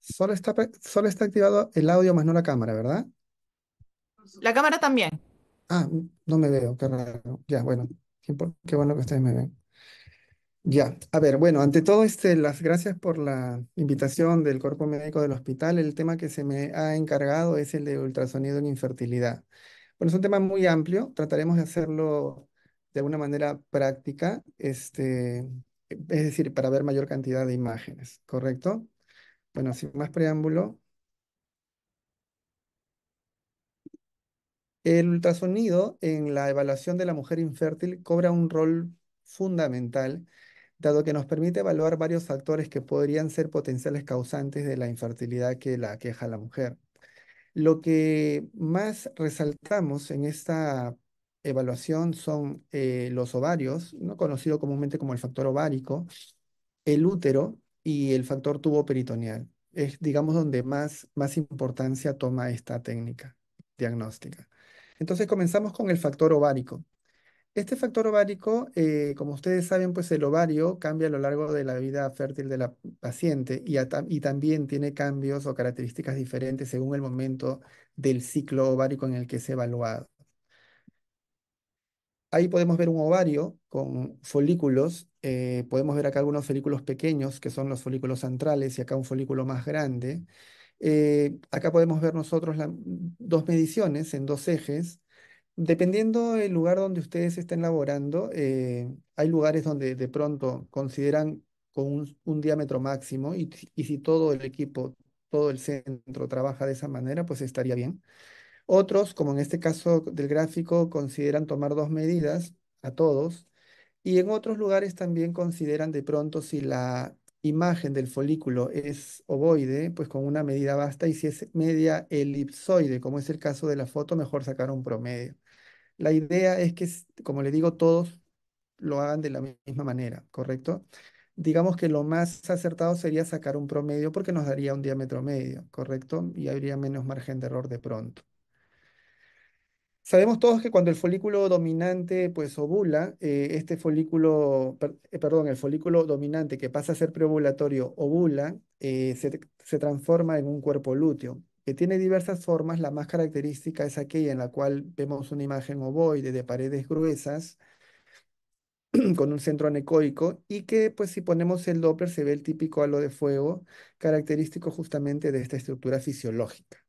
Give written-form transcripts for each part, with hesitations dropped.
Solo está activado el audio más no la cámara, ¿verdad? La cámara también. Ah, no me veo, qué raro. Ya, bueno, qué bueno que ustedes me ven. Ya, a ver, bueno, ante todo, las gracias por la invitación del cuerpo médico del hospital. El tema que se me ha encargado es el de ultrasonido en infertilidad. Bueno, es un tema muy amplio, trataremos de hacerlo de alguna manera práctica, es decir, para ver mayor cantidad de imágenes, ¿correcto? Bueno, sin más preámbulo, el ultrasonido en la evaluación de la mujer infértil cobra un rol fundamental, dado que nos permite evaluar varios factores que podrían ser potenciales causantes de la infertilidad que la aqueja a la mujer. Lo que más resaltamos en esta evaluación son los ovarios, ¿no? Conocido comúnmente como el factor ovárico, el útero y el factor tubo peritoneal. Es, digamos, donde más importancia toma esta técnica diagnóstica. Entonces comenzamos con el factor ovárico. Este factor ovárico, como ustedes saben, pues el ovario cambia a lo largo de la vida fértil de la paciente y también tiene cambios o características diferentes según el momento del ciclo ovárico en el que es evaluado. Ahí podemos ver un ovario con folículos. Podemos ver acá algunos folículos pequeños, que son los folículos centrales, y acá un folículo más grande. Acá podemos ver nosotros dos mediciones en dos ejes. Dependiendo del lugar donde ustedes estén laborando, hay lugares donde de pronto consideran con un diámetro máximo y si todo el equipo, todo el centro trabaja de esa manera, pues estaría bien. Otros, como en este caso del gráfico, consideran tomar dos medidas a todos y en otros lugares también consideran de pronto si la imagen del folículo es ovoide, pues con una medida basta y si es media elipsoide, como es el caso de la foto, mejor sacar un promedio. La idea es que, como le digo, todos lo hagan de la misma manera, ¿correcto? Digamos que lo más acertado sería sacar un promedio porque nos daría un diámetro medio, ¿correcto? Y habría menos margen de error de pronto. Sabemos todos que cuando el folículo dominante pues ovula, perdón, el folículo dominante que pasa a ser preovulatorio ovula, se transforma en un cuerpo lúteo, que tiene diversas formas. La más característica es aquella en la cual vemos una imagen ovoide de paredes gruesas con un centro anecoico y que pues si ponemos el Doppler se ve el típico halo de fuego, característico justamente de esta estructura fisiológica.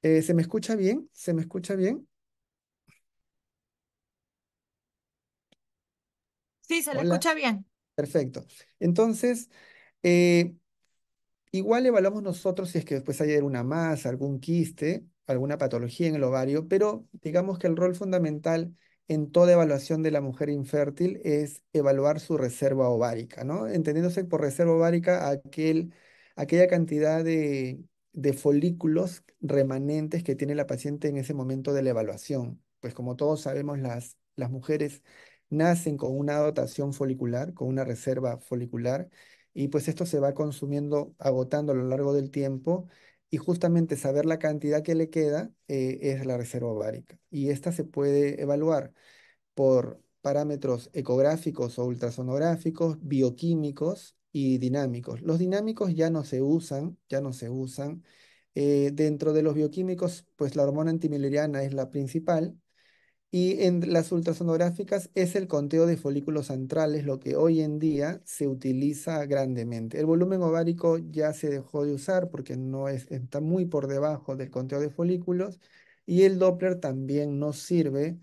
¿Se me escucha bien? ¿Se me escucha bien? Sí, se le Hola. escucha bien. Perfecto. Entonces, eh, igual evaluamos nosotros si es que después hay alguna masa, algún quiste, alguna patología en el ovario, pero digamos que el rol fundamental en toda evaluación de la mujer infértil es evaluar su reserva ovárica, ¿no? Entendiéndose por reserva ovárica aquella cantidad de folículos remanentes que tiene la paciente en ese momento de la evaluación. Pues como todos sabemos, las mujeres nacen con una dotación folicular, con una reserva folicular y pues esto se va consumiendo, agotando a lo largo del tiempo y justamente saber la cantidad que le queda es la reserva ovárica. Y esta se puede evaluar por parámetros ecográficos o ultrasonográficos, bioquímicos y dinámicos. Los dinámicos ya no se usan, ya no se usan. Dentro de los bioquímicos, pues la hormona antimileriana es la principal y en las ultrasonográficas es el conteo de folículos centrales lo que hoy en día se utiliza grandemente. El volumen ovárico ya se dejó de usar porque no es, está muy por debajo del conteo de folículos y el Doppler también no sirve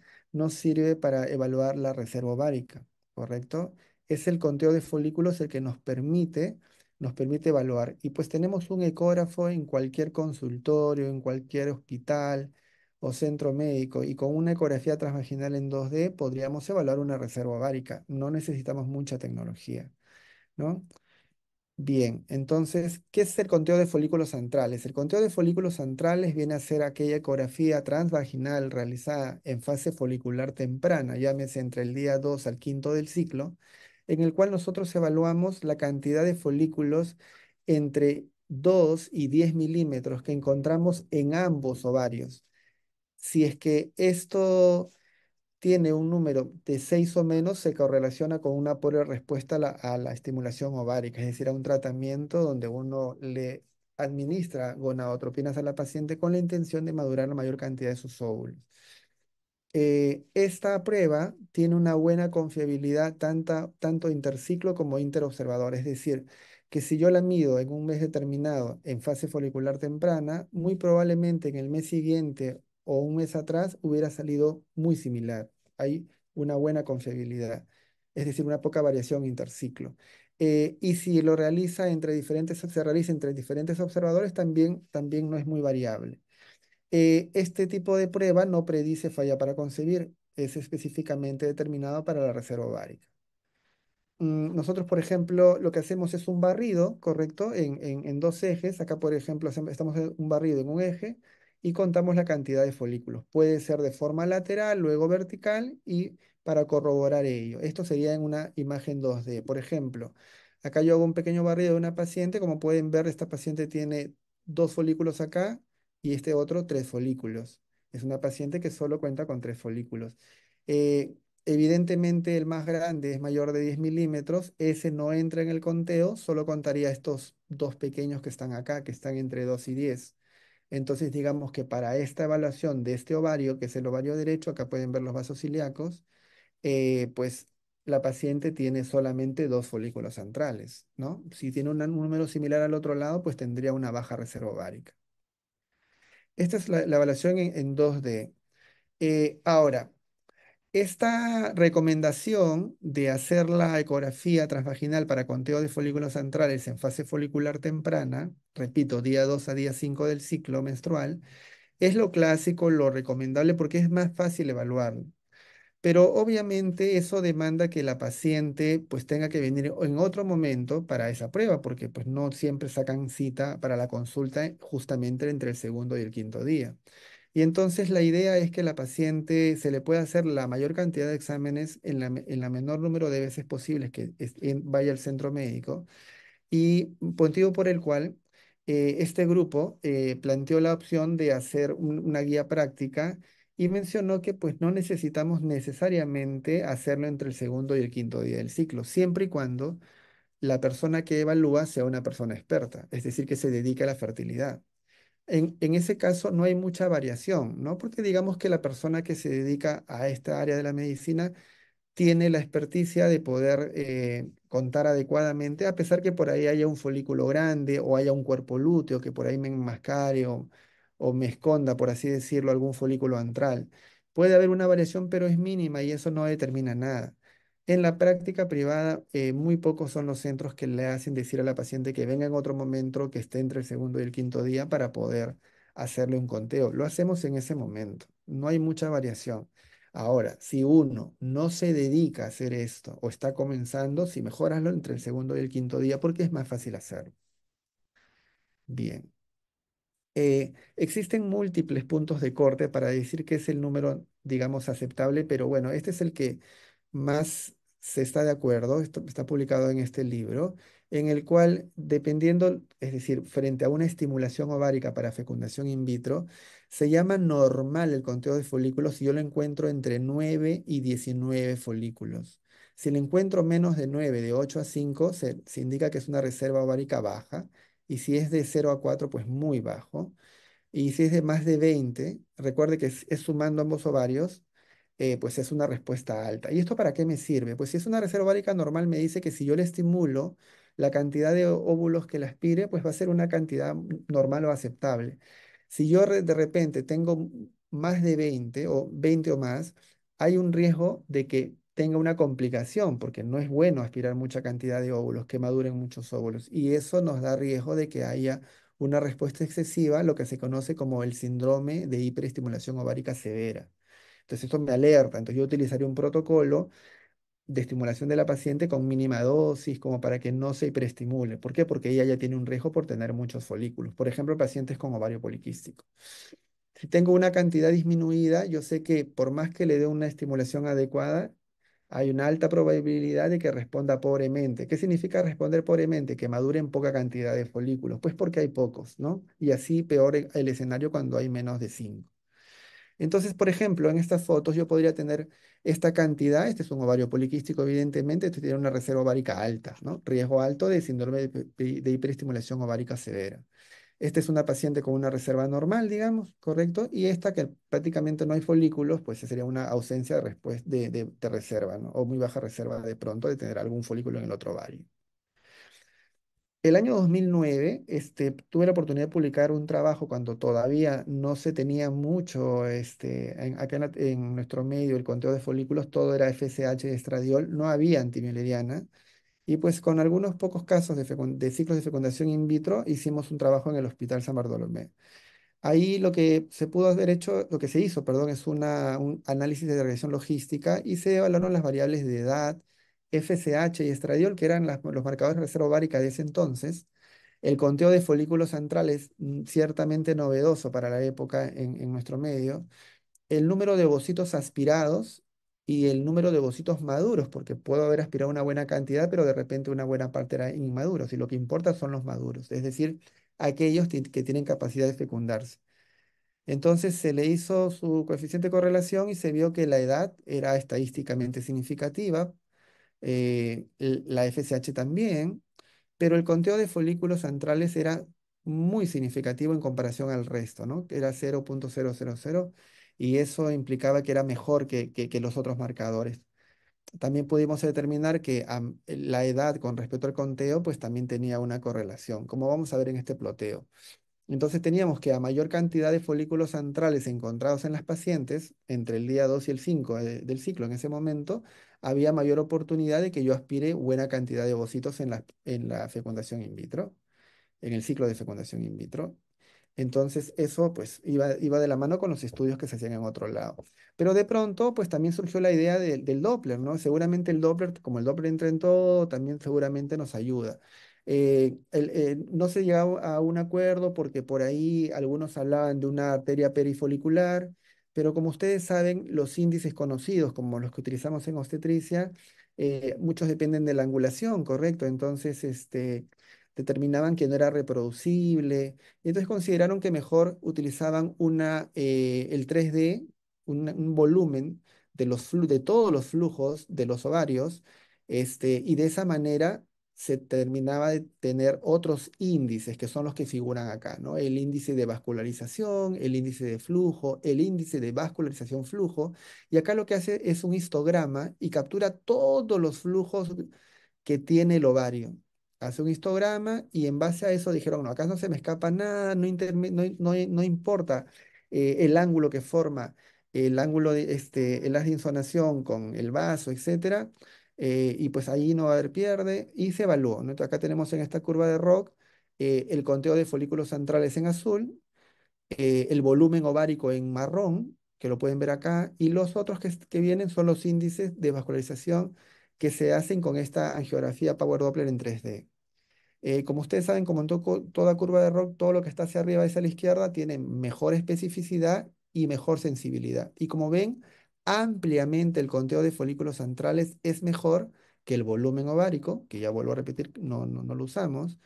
para evaluar la reserva ovárica, ¿correcto? Es el conteo de folículos el que nos permite evaluar. Y pues tenemos un ecógrafo en cualquier consultorio, en cualquier hospital o centro médico y con una ecografía transvaginal en 2D podríamos evaluar una reserva ovárica. No necesitamos mucha tecnología, ¿no? Bien, entonces, ¿qué es el conteo de folículos centrales? El conteo de folículos centrales viene a ser aquella ecografía transvaginal realizada en fase folicular temprana, llámese entre el día 2 al quinto del ciclo, en el cual nosotros evaluamos la cantidad de folículos entre 2 y 10 milímetros que encontramos en ambos ovarios. Si es que esto tiene un número de 6 o menos, se correlaciona con una pobre respuesta a la estimulación ovárica, es decir, a un tratamiento donde uno le administra gonadotropinas a la paciente con la intención de madurar la mayor cantidad de sus óvulos. Esta prueba tiene una buena confiabilidad tanto interciclo como interobservador, es decir, que si yo la mido en un mes determinado en fase folicular temprana, muy probablemente en el mes siguiente o un mes atrás hubiera salido muy similar. Hay una buena confiabilidad, es decir, una poca variación interciclo. Y si lo realiza entre diferentes, se realiza entre diferentes observadores, también no es muy variable. Este tipo de prueba no predice falla para concebir, es específicamente determinado para la reserva ovárica. Nosotros, por ejemplo, lo que hacemos es un barrido, ¿correcto? En dos ejes. Acá, por ejemplo, estamos en un barrido en un eje y contamos la cantidad de folículos. Puede ser de forma lateral, luego vertical y para corroborar ello. Esto sería en una imagen 2D. Por ejemplo, acá yo hago un pequeño barrido de una paciente. Como pueden ver, esta paciente tiene dos folículos acá y este otro tres folículos. Es una paciente que solo cuenta con tres folículos. Eh, Evidentemente el más grande es mayor de 10 milímetros, ese no entra en el conteo, solo contaría estos dos pequeños que están acá, que están entre 2 y 10. Entonces digamos que para esta evaluación de este ovario, que es el ovario derecho, acá pueden ver los vasos ilíacos, pues la paciente tiene solamente dos folículos centrales, ¿no? Si tiene un número similar al otro lado, pues tendría una baja reserva ovárica. Esta es la evaluación en 2D. Ahora, esta recomendación de hacer la ecografía transvaginal para conteo de folículos centrales en fase folicular temprana, repito, día 2 a día 5 del ciclo menstrual, es lo clásico, lo recomendable porque es más fácil evaluarlo. Pero obviamente eso demanda que la paciente pues tenga que venir en otro momento para esa prueba, porque pues no siempre sacan cita para la consulta justamente entre el segundo y el quinto día. Y entonces la idea es que la paciente se le pueda hacer la mayor cantidad de exámenes en la menor número de veces posibles que vaya al centro médico y motivo por el cual este grupo planteó la opción de hacer una guía práctica y mencionó que pues no necesitamos necesariamente hacerlo entre el segundo y el quinto día del ciclo, siempre y cuando la persona que evalúa sea una persona experta, es decir, que se dedique a la fertilidad. En ese caso no hay mucha variación, ¿no? Porque digamos que la persona que se dedica a esta área de la medicina tiene la experticia de poder contar adecuadamente, a pesar que por ahí haya un folículo grande o haya un cuerpo lúteo que por ahí me enmascare o me esconda, por así decirlo, algún folículo antral. Puede haber una variación, pero es mínima y eso no determina nada. En la práctica privada, muy pocos son los centros que le hacen decir a la paciente que venga en otro momento, que esté entre el segundo y el quinto día para poder hacerle un conteo. Lo hacemos en ese momento. No hay mucha variación. Ahora, si uno no se dedica a hacer esto o está comenzando, si mejoraslo entre el segundo y el quinto día, porque es más fácil hacerlo. Bien. Existen múltiples puntos de corte para decir que es el número, digamos, aceptable, pero bueno, este es el que más se está de acuerdo. Esto está publicado en este libro, en el cual, dependiendo, es decir, frente a una estimulación ovárica para fecundación in vitro, se llama normal el conteo de folículos si yo lo encuentro entre 9 y 19 folículos. Si lo encuentro menos de 9, de 8 a 5, se indica que es una reserva ovárica baja y si es de 0 a 4, pues muy bajo. Y si es de más de 20, recuerde que es sumando ambos ovarios, pues es una respuesta alta. ¿Y esto para qué me sirve? Pues si es una reserva ovárica normal, me dice que si yo le estimulo la cantidad de óvulos que la aspire, pues va a ser una cantidad normal o aceptable. Si yo de repente tengo más de 20 o 20 o más, hay un riesgo de que tenga una complicación, porque no es bueno aspirar mucha cantidad de óvulos, que maduren muchos óvulos. Y eso nos da riesgo de que haya una respuesta excesiva, lo que se conoce como el síndrome de hiperestimulación ovárica severa. Entonces, esto me alerta. Entonces, yo utilizaría un protocolo de estimulación de la paciente con mínima dosis, como para que no se hiperestimule. ¿Por qué? Porque ella ya tiene un riesgo por tener muchos folículos. Por ejemplo, pacientes con ovario poliquístico. Si tengo una cantidad disminuida, yo sé que por más que le dé una estimulación adecuada, hay una alta probabilidad de que responda pobremente. ¿Qué significa responder pobremente? Que maduren poca cantidad de folículos. Pues porque hay pocos, ¿no? Y así peor el escenario cuando hay menos de 5. Entonces, por ejemplo, en estas fotos yo podría tener esta cantidad, este es un ovario poliquístico, evidentemente, este tiene una reserva ovárica alta, ¿no? Riesgo alto de síndrome de hiperestimulación ovárica severa. Esta es una paciente con una reserva normal, digamos, ¿correcto? Y esta que prácticamente no hay folículos, pues sería una ausencia de, de reserva, ¿no? O muy baja reserva de pronto de tener algún folículo en el otro ovario. El año 2009, tuve la oportunidad de publicar un trabajo cuando todavía no se tenía mucho, acá en nuestro medio, el conteo de folículos, todo era FSH y estradiol, no había antimileriana. Y pues con algunos pocos casos de ciclos de fecundación in vitro, hicimos un trabajo en el Hospital San Bartolomé. Ahí lo que se pudo haber hecho, lo que se hizo, perdón, es un análisis de regresión logística y se evaluaron las variables de edad, FSH y estradiol, que eran los marcadores de reserva ovárica de ese entonces. El conteo de folículos centrales, ciertamente novedoso para la época en nuestro medio. El número de ovocitos aspirados y el número de ovocitos maduros, porque puedo haber aspirado una buena cantidad, pero de repente una buena parte era inmaduros, y lo que importa son los maduros, es decir, aquellos que tienen capacidad de fecundarse. Entonces se le hizo su coeficiente de correlación y se vio que la edad era estadísticamente significativa, la FSH también, pero el conteo de folículos centrales era muy significativo en comparación al resto, ¿no? Que era 0,000 y eso implicaba que era mejor que los otros marcadores. También pudimos determinar que la edad con respecto al conteo pues también tenía una correlación, como vamos a ver en este ploteo. Entonces teníamos que a mayor cantidad de folículos centrales encontrados en las pacientes, entre el día 2 y el 5 del ciclo en ese momento, había mayor oportunidad de que yo aspire buena cantidad de ovocitos en la fecundación in vitro, en el ciclo de fecundación in vitro. Entonces eso pues iba de la mano con los estudios que se hacían en otro lado. Pero de pronto pues también surgió la idea del Doppler, ¿no? Seguramente el Doppler, como el Doppler entra en todo, también seguramente nos ayuda. No se llegó a un acuerdo porque por ahí algunos hablaban de una arteria perifolicular, pero como ustedes saben, los índices conocidos, como los que utilizamos en obstetricia, muchos dependen de la angulación, ¿correcto? Entonces, determinaban que no era reproducible y entonces consideraron que mejor utilizaban el 3D, un volumen de todos los flujos de los ovarios, y de esa manera se terminaba de tener otros índices que son los que figuran acá, ¿no? El índice de vascularización, el índice de flujo, el índice de vascularización flujo, y acá lo que hace es un histograma y captura todos los flujos que tiene el ovario. Hace un histograma y en base a eso dijeron, no, acá no se me escapa nada, no importa el ángulo que forma el ángulo el haz de insonación con el vaso, etcétera, y pues ahí no va a haber pierde y se evaluó, ¿no? Entonces acá tenemos en esta curva de ROC el conteo de folículos centrales en azul, el volumen ovárico en marrón, que lo pueden ver acá, y los otros que vienen son los índices de vascularización que se hacen con esta angiografía Power Doppler en 3D. Como ustedes saben, como en toda curva de ROC, todo lo que está hacia arriba y hacia la izquierda tiene mejor especificidad y mejor sensibilidad. Y como ven, ampliamente el conteo de folículos centrales es mejor que el volumen ovárico, que ya vuelvo a repetir, no lo usamos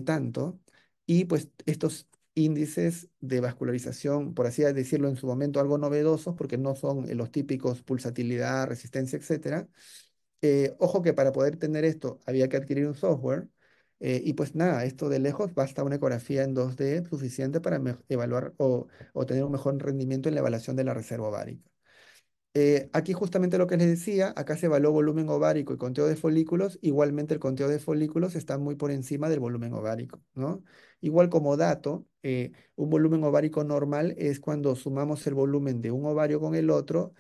tanto, y pues estos índices de vascularización, por así decirlo en su momento, algo novedosos, porque no son los típicos pulsatilidad, resistencia, etcétera. Ojo que para poder tener esto había que adquirir un software, y pues nada, esto de lejos basta una ecografía en 2D suficiente para evaluar o tener un mejor rendimiento en la evaluación de la reserva ovárica. Aquí justamente lo que les decía, acá se evaluó volumen ovárico y conteo de folículos, igualmente el conteo de folículos está muy por encima del volumen ovárico, ¿no? Igual como dato, un volumen ovárico normal es cuando sumamos el volumen de un ovario con el otro,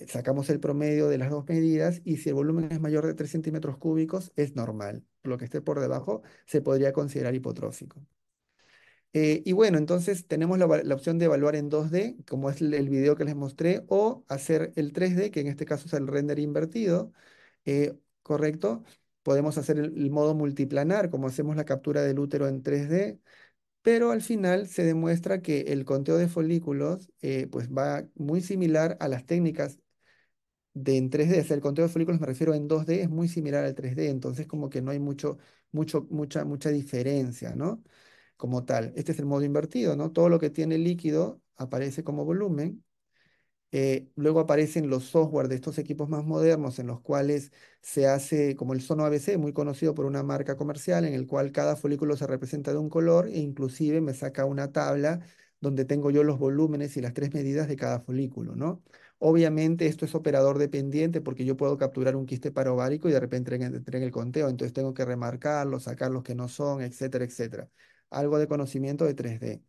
sacamos el promedio de las dos medidas y si el volumen es mayor de 3 centímetros cúbicos es normal. Lo que esté por debajo se podría considerar hipotrófico. Y bueno, entonces tenemos la opción de evaluar en 2D, como es el video que les mostré, o hacer el 3D, que en este caso es el render invertido, ¿correcto? Podemos hacer el modo multiplanar, como hacemos la captura del útero en 3D, pero al final se demuestra que el conteo de folículos pues va muy similar a las técnicas de en 3D. O sea, el conteo de folículos me refiero en 2D, es muy similar al 3D, entonces como que no hay mucha diferencia, ¿no? como tal. Este es el modo invertido, ¿no? Todo lo que tiene líquido aparece como volumen. Luego aparecen los software de estos equipos más modernos en los cuales se hace como el Sono ABC, muy conocido por una marca comercial, en el cual cada folículo se representa de un color e inclusive me saca una tabla donde tengo yo los volúmenes y las tres medidas de cada folículo, ¿no? Obviamente esto es operador dependiente porque yo puedo capturar un quiste parovárico y de repente entré en el conteo, entonces tengo que remarcarlos, sacar los que no son, etcétera, etcétera. Algo de conocimiento de 3D.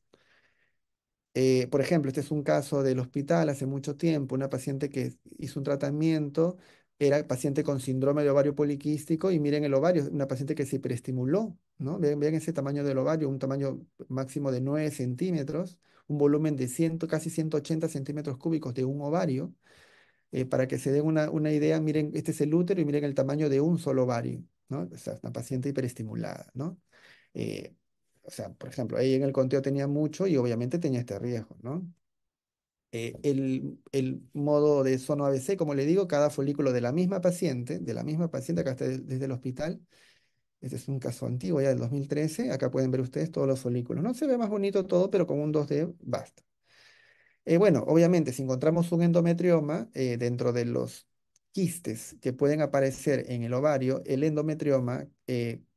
Por ejemplo, este es un caso del hospital hace mucho tiempo, una paciente que hizo un tratamiento, era paciente con síndrome de ovario poliquístico y miren el ovario, una paciente que se hiperestimuló, ¿no? Vean ese tamaño del ovario, un tamaño máximo de 9 centímetros, un volumen de 100, casi 180 centímetros cúbicos de un ovario. Para que se den una idea, miren, este es el útero y miren el tamaño de un solo ovario, ¿no? O sea, una paciente hiperestimulada, ¿no? Eh, o sea, por ejemplo, ella en el conteo tenía mucho y obviamente tenía este riesgo, ¿no? El modo de sono ABC, como le digo, cada folículo de la misma paciente, acá está desde el hospital. Este es un caso antiguo ya del 2013. Acá pueden ver ustedes todos los folículos. No se ve más bonito todo, pero con un 2D basta. Bueno, obviamente, si encontramos un endometrioma dentro de los quistes que pueden aparecer en el ovario, el endometrioma,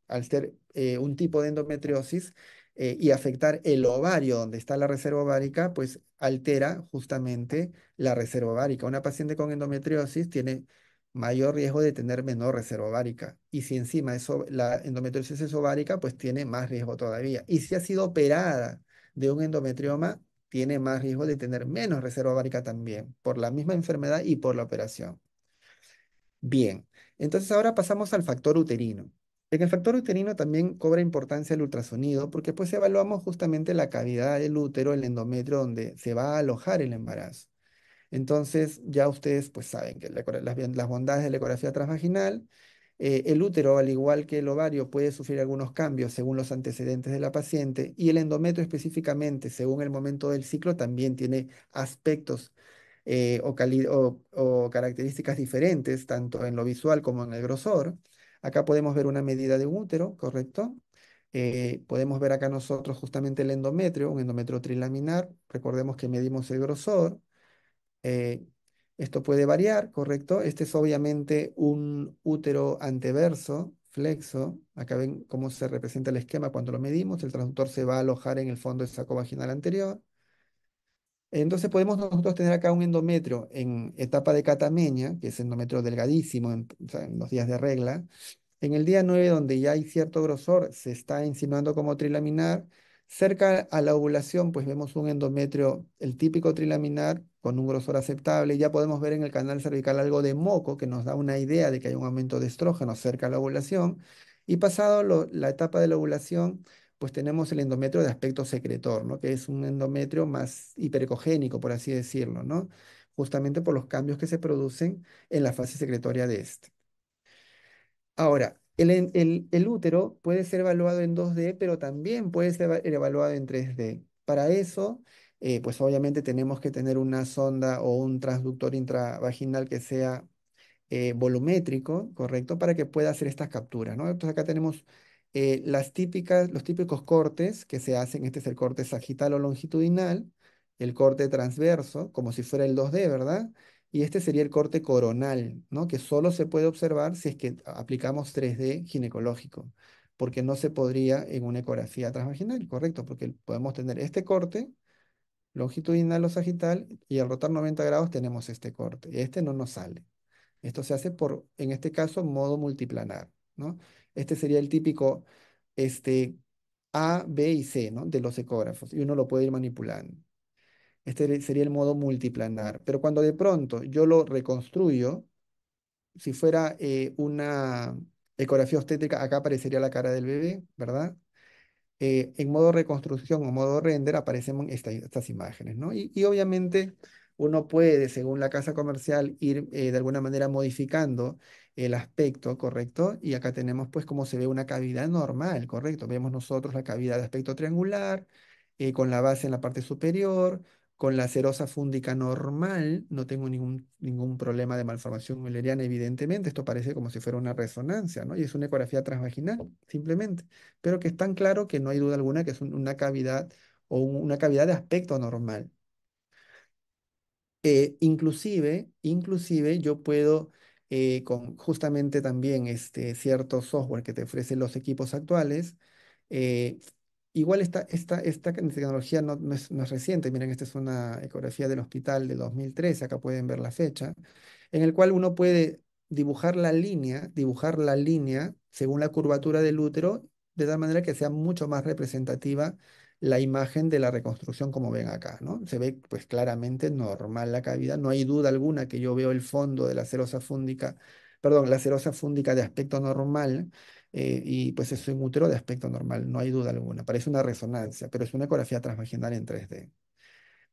al ser un tipo de endometriosis y afectar el ovario donde está la reserva ovárica, pues altera justamente la reserva ovárica. Una paciente con endometriosis tiene mayor riesgo de tener menor reserva ovárica. Y si encima eso, la endometriosis es ovárica, pues tiene más riesgo todavía. Y si ha sido operada de un endometrioma, tiene más riesgo de tener menos reserva ovárica también, por la misma enfermedad y por la operación. Bien, entonces ahora pasamos al factor uterino. En el factor uterino también cobra importancia el ultrasonido porque pues evaluamos justamente la cavidad del útero, el endometrio donde se va a alojar el embarazo. Entonces, ya ustedes pues saben que las bondades de la ecografía transvaginal, el útero, al igual que el ovario, puede sufrir algunos cambios según los antecedentes de la paciente y el endometrio específicamente, según el momento del ciclo, también tiene aspectos o características diferentes, tanto en lo visual como en el grosor. Acá podemos ver una medida de un útero, ¿correcto? Podemos ver acá nosotros justamente el endometrio, un endometrio trilaminar. Recordemos que medimos el grosor. Eh, Esto puede variar, ¿correcto? Este es obviamente un útero anteverso, flexo. Acá ven cómo se representa el esquema cuando lo medimos. El transductor se va a alojar en el fondo del saco vaginal anterior. Entonces podemos nosotros tener acá un endometrio en etapa de catameña, que es endometrio delgadísimo o sea, en los días de regla. En el día 9, donde ya hay cierto grosor, se está insinuando como trilaminar. Cerca a la ovulación, pues vemos un endometrio, el típico trilaminar, con un grosor aceptable. Ya podemos ver en el canal cervical algo de moco, que nos da una idea de que hay un aumento de estrógeno cerca a la ovulación. Y pasado la etapa de la ovulación, pues tenemos el endometrio de aspecto secretor, ¿no? Que es un endometrio más hiperecogénico, por así decirlo, ¿no? Justamente por los cambios que se producen en la fase secretoria de este. Ahora, el útero puede ser evaluado en 2D, pero también puede ser evaluado en 3D. Para eso, pues obviamente tenemos que tener una sonda o un transductor intravaginal que sea volumétrico, ¿correcto? Para que pueda hacer estas capturas, ¿no? Entonces acá tenemos los típicos cortes que se hacen. Este es el corte sagital o longitudinal, el corte transverso, como si fuera el 2D, ¿verdad? Y este sería el corte coronal, ¿no? Que solo se puede observar si es que aplicamos 3D ginecológico, porque no se podría en una ecografía transvaginal, ¿correcto? Porque podemos tener este corte longitudinal o sagital y al rotar 90 grados tenemos este corte. Y este no nos sale. Esto se hace por, en este caso, modo multiplanar, ¿no? Este sería el típico este, A, B y C, ¿no? De los ecógrafos, y uno lo puede ir manipulando. Sería el modo multiplanar. Pero cuando de pronto yo lo reconstruyo, si fuera una ecografía obstétrica, acá aparecería la cara del bebé, ¿verdad? En modo reconstrucción o modo render aparecen estas imágenes, ¿no? Y obviamente uno puede, según la casa comercial, ir de alguna manera modificando el aspecto, ¿correcto? Y acá tenemos pues cómo se ve una cavidad normal, ¿correcto? Vemos nosotros la cavidad de aspecto triangular, con la base en la parte superior, Con la serosa fúndica normal no tengo ningún problema de malformación mulleriana, evidentemente. Esto parece como si fuera una resonancia, ¿no? Y es una ecografía transvaginal, simplemente. Pero que es tan claro que no hay duda alguna que es una cavidad o una cavidad de aspecto normal. Inclusive yo puedo, con justamente también este cierto software que te ofrecen los equipos actuales, eh, igual esta tecnología no es reciente. Miren, esta es una ecografía del hospital de 2013, acá pueden ver la fecha, en el cual uno puede dibujar la línea según la curvatura del útero, de tal manera que sea mucho más representativa la imagen de la reconstrucción como ven acá, ¿no? Se ve pues claramente normal la cavidad, no hay duda alguna que yo veo el fondo de la serosa fúndica, perdón, la serosa fúndica de aspecto normal, y pues es un útero de aspecto normal, no hay duda alguna, parece una resonancia, pero es una ecografía transvaginal en 3D.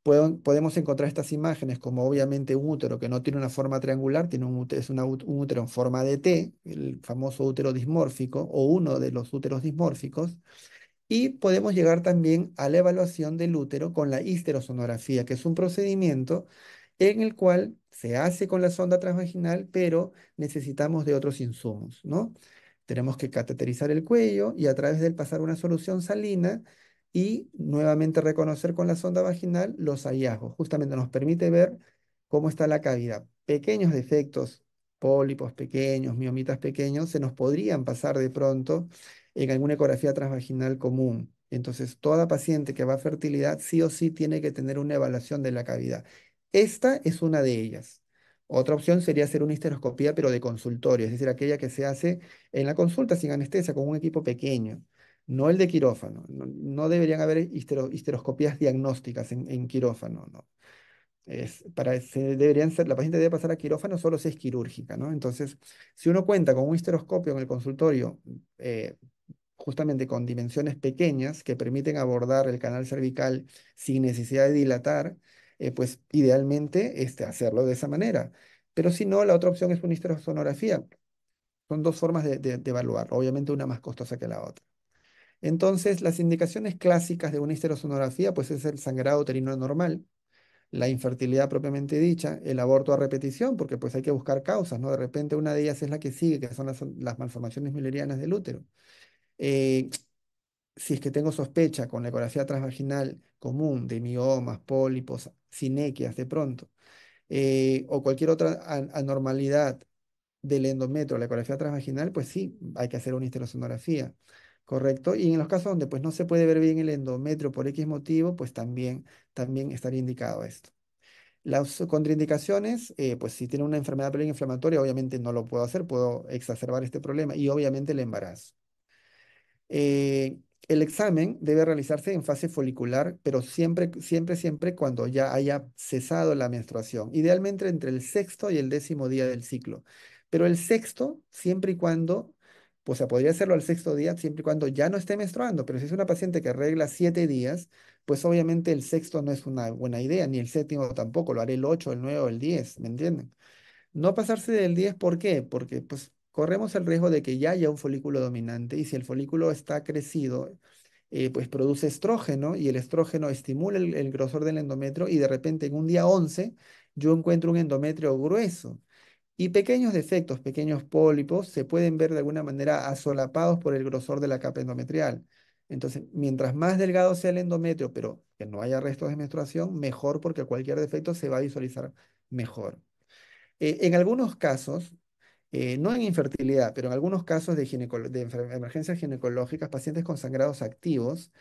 Podemos encontrar estas imágenes como obviamente un útero que no tiene una forma triangular, tiene un útero en forma de T, el famoso útero dismórfico o uno de los úteros dismórficos, y podemos llegar también a la evaluación del útero con la histerosonografía, que es un procedimiento en el cual se hace con la sonda transvaginal, pero necesitamos de otros insumos, ¿no? Tenemos que cateterizar el cuello y a través de él pasar una solución salina y nuevamente reconocer con la sonda vaginal los hallazgos. Justamente nos permite ver cómo está la cavidad. Pequeños defectos, pólipos pequeños, miomitas pequeños, se nos podrían pasar de pronto en alguna ecografía transvaginal común. Entonces, toda paciente que va a fertilidad sí o sí tiene que tener una evaluación de la cavidad. Esta es una de ellas. Otra opción sería hacer una histeroscopía, pero de consultorio, es decir, aquella que se hace en la consulta sin anestesia, con un equipo pequeño, no el de quirófano. No deberían haber histeroscopías diagnósticas en quirófano, no. La paciente debe pasar a quirófano solo si es quirúrgica, ¿no? Entonces, si uno cuenta con un histeroscopio en el consultorio, justamente con dimensiones pequeñas que permiten abordar el canal cervical sin necesidad de dilatar, pues idealmente hacerlo de esa manera. Pero si no, la otra opción es una histerosonografía. Son dos formas de evaluar, obviamente una más costosa que la otra. Entonces, las indicaciones clásicas de una histerosonografía, pues es el sangrado uterino normal, la infertilidad propiamente dicha, el aborto a repetición, porque pues hay que buscar causas, ¿no? De repente una de ellas es la que sigue, que son las malformaciones müllerianas del útero. Eh, si es que tengo sospecha con la ecografía transvaginal común de miomas, pólipos, sinequias de pronto, o cualquier otra anormalidad del endometrio, la ecografía transvaginal, pues sí, hay que hacer una histerosonografía, ¿correcto? Y en los casos donde pues no se puede ver bien el endometrio por X motivo, pues también estaría indicado esto. Las contraindicaciones, pues si tiene una enfermedad preinflamatoria, obviamente no lo puedo hacer, puedo exacerbar este problema y obviamente el embarazo. Eh, el examen debe realizarse en fase folicular, pero siempre cuando ya haya cesado la menstruación, idealmente entre el sexto y el 10.º día del ciclo. Pero el sexto, siempre y cuando, pues se podría hacerlo al sexto día, siempre y cuando ya no esté menstruando. Pero si es una paciente que regla 7 días, pues obviamente el sexto no es una buena idea, ni el séptimo tampoco, lo haré el 8, el 9 o el 10, ¿me entienden? No pasarse del 10, ¿por qué? Porque pues corremos el riesgo de que ya haya un folículo dominante y si el folículo está crecido, pues produce estrógeno y el estrógeno estimula el grosor del endometrio y de repente en un día 11 yo encuentro un endometrio grueso. Y pequeños defectos, pequeños pólipos, se pueden ver de alguna manera asolapados por el grosor de la capa endometrial. Entonces, mientras más delgado sea el endometrio, pero que no haya restos de menstruación, mejor porque cualquier defecto se va a visualizar mejor. En algunos casos, no en infertilidad, pero en algunos casos de emergencias ginecológicas, pacientes con sangrados activos,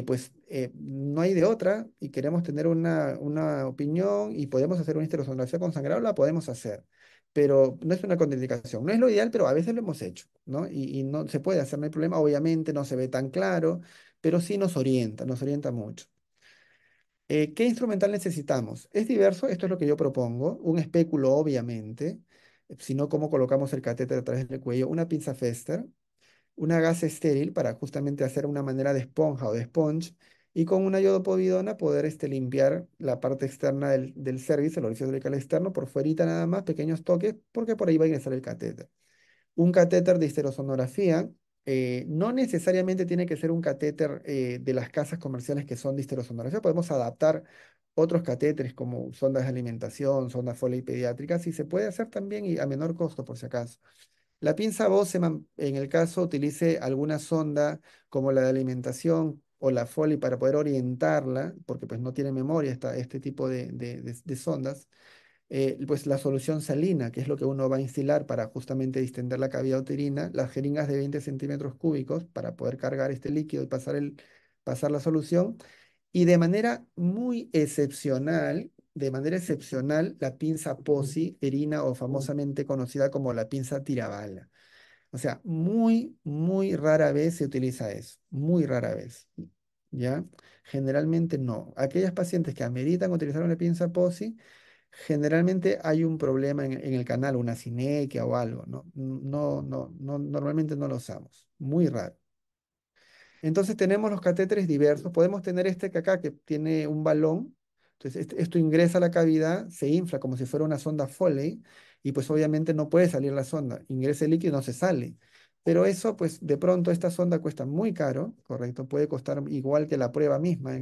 pues no hay de otra y queremos tener una opinión y podemos hacer una histerosonografía con sangrado, la podemos hacer, pero no es una contraindicación. No es lo ideal, pero a veces lo hemos hecho, ¿no? Y no se puede hacer, no hay problema. Obviamente no se ve tan claro, pero sí nos orienta mucho. ¿Qué instrumental necesitamos? Es diverso, esto es lo que yo propongo, un espéculo obviamente, si no, cómo colocamos el catéter a través del cuello, una pinza Fester, una gasa estéril para justamente hacer una manera de esponja o de sponge, y con una iodopovidona poder limpiar la parte externa del cervix, el orificio cervical externo, por fuerita nada más, pequeños toques, porque por ahí va a ingresar el catéter. Un catéter de histerosonografía No necesariamente tiene que ser un catéter de las casas comerciales que son de histerosonografía. Podemos adaptar otros catéteres como sondas de alimentación, sondas Foley pediátricas, y se puede hacer también y a menor costo, por si acaso. La pinza Bosseman, en el caso, utilice alguna sonda como la de alimentación o la Foley para poder orientarla, porque pues no tiene memoria este tipo de sondas. Pues la solución salina, que es lo que uno va a instilar para justamente distender la cavidad uterina, las jeringas de 20 centímetros cúbicos para poder cargar este líquido y pasar la solución. Y de manera excepcional, la pinza POSI, erina o famosamente conocida como la pinza tirabala. O sea, muy, muy rara vez se utiliza eso, muy rara vez, ¿ya? Generalmente no. Aquellas pacientes que ameritan utilizar una pinza POSI, generalmente hay un problema en el canal, una sinequia o algo, ¿no? No, no, no, normalmente no lo usamos, muy raro. Entonces tenemos los catéteres diversos. Podemos tener este que acá, que tiene un balón. Entonces esto ingresa a la cavidad, se infla como si fuera una sonda Foley y pues obviamente no puede salir la sonda. Ingresa el líquido y no se sale. Pero eso, pues de pronto esta sonda cuesta muy caro, ¿correcto? Puede costar igual que la prueba misma.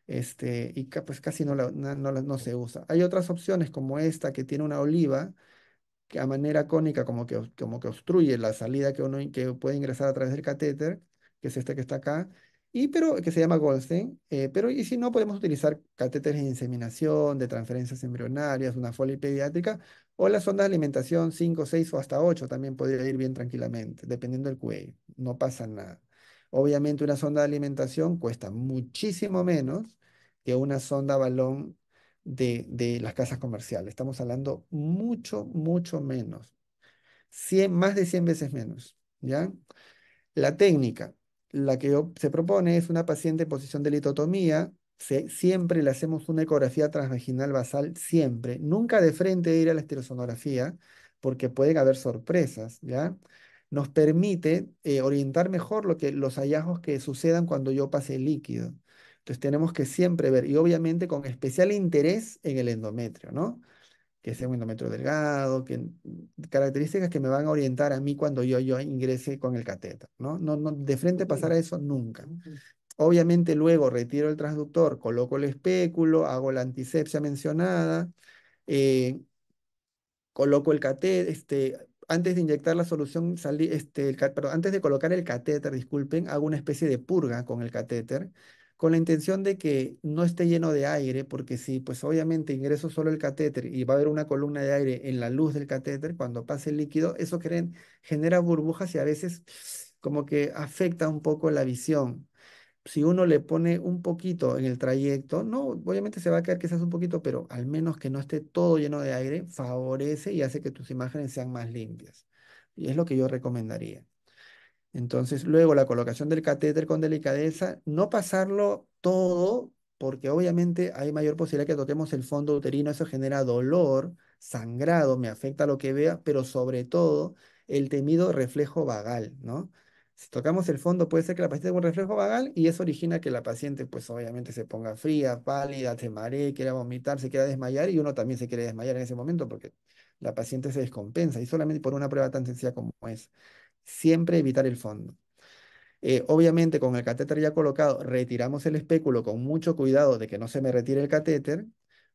Pues casi no se usa. Hay otras opciones como esta que tiene una oliva que a manera cónica como que obstruye la salida que puede ingresar a través del catéter, que es este que está acá, pero que se llama Goldstein, pero y si no, podemos utilizar catéteres de inseminación, de transferencias embrionarias, una folia pediátrica, o la sonda de alimentación 5 6 o hasta 8 también podría ir bien tranquilamente, dependiendo del cuello, no pasa nada. Obviamente una sonda de alimentación cuesta muchísimo menos que una sonda balón de las casas comerciales. Estamos hablando mucho, mucho menos. Más de 100 veces menos, ¿ya? La técnica, la que se propone es una paciente en posición de litotomía. Siempre le hacemos una ecografía transvaginal basal, siempre. Nunca de frente de ir a la estereosonografía, porque pueden haber sorpresas, ¿ya? Nos permite orientar mejor los hallazgos que sucedan cuando yo pase el líquido. Entonces tenemos que siempre ver, y obviamente con especial interés en el endometrio, ¿no? Que sea un endometrio delgado, características que me van a orientar a mí cuando yo ingrese con el catéter, ¿no? No, no, de frente pasar a eso nunca. Obviamente luego retiro el transductor, coloco el espéculo, hago la antisepsia mencionada, eh, coloco el catéter, antes de inyectar la solución, perdón, antes de colocar el catéter, disculpen, hago una especie de purga con el catéter, con la intención de que no esté lleno de aire, porque si, pues obviamente ingreso solo el catéter y va a haber una columna de aire en la luz del catéter, cuando pase el líquido, eso genera burbujas y a veces como que afecta un poco la visión. Si uno le pone un poquito en el trayecto, no, obviamente se va a quedar quizás un poquito, pero al menos que no esté todo lleno de aire, favorece y hace que tus imágenes sean más limpias. Y es lo que yo recomendaría. Entonces, luego la colocación del catéter con delicadeza, no pasarlo todo, porque obviamente hay mayor posibilidad que toquemos el fondo uterino, eso genera dolor, sangrado, me afecta lo que vea, pero sobre todo el temido reflejo vagal, ¿no? Si tocamos el fondo, puede ser que la paciente tenga un reflejo vagal y eso origina que la paciente, pues obviamente se ponga fría, pálida, se maree, quiera vomitar, se quiera desmayar y uno también se quiere desmayar en ese momento porque la paciente se descompensa y solamente por una prueba tan sencilla como es. Siempre evitar el fondo. Obviamente, con el catéter ya colocado, retiramos el espéculo con mucho cuidado de que no se me retire el catéter.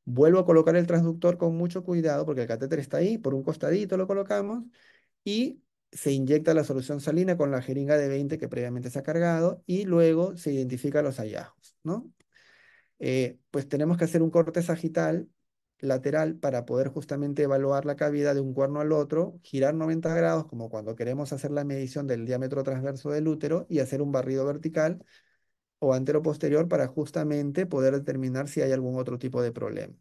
Vuelvo a colocar el transductor con mucho cuidado porque el catéter está ahí, por un costadito lo colocamos y se inyecta la solución salina con la jeringa de 20 que previamente se ha cargado y luego se identifican los hallazgos, ¿no? Pues tenemos que hacer un corte sagital lateral para poder justamente evaluar la cavidad de un cuerno al otro, girar 90 grados como cuando queremos hacer la medición del diámetro transverso del útero y hacer un barrido vertical o antero-posterior para justamente poder determinar si hay algún otro tipo de problema.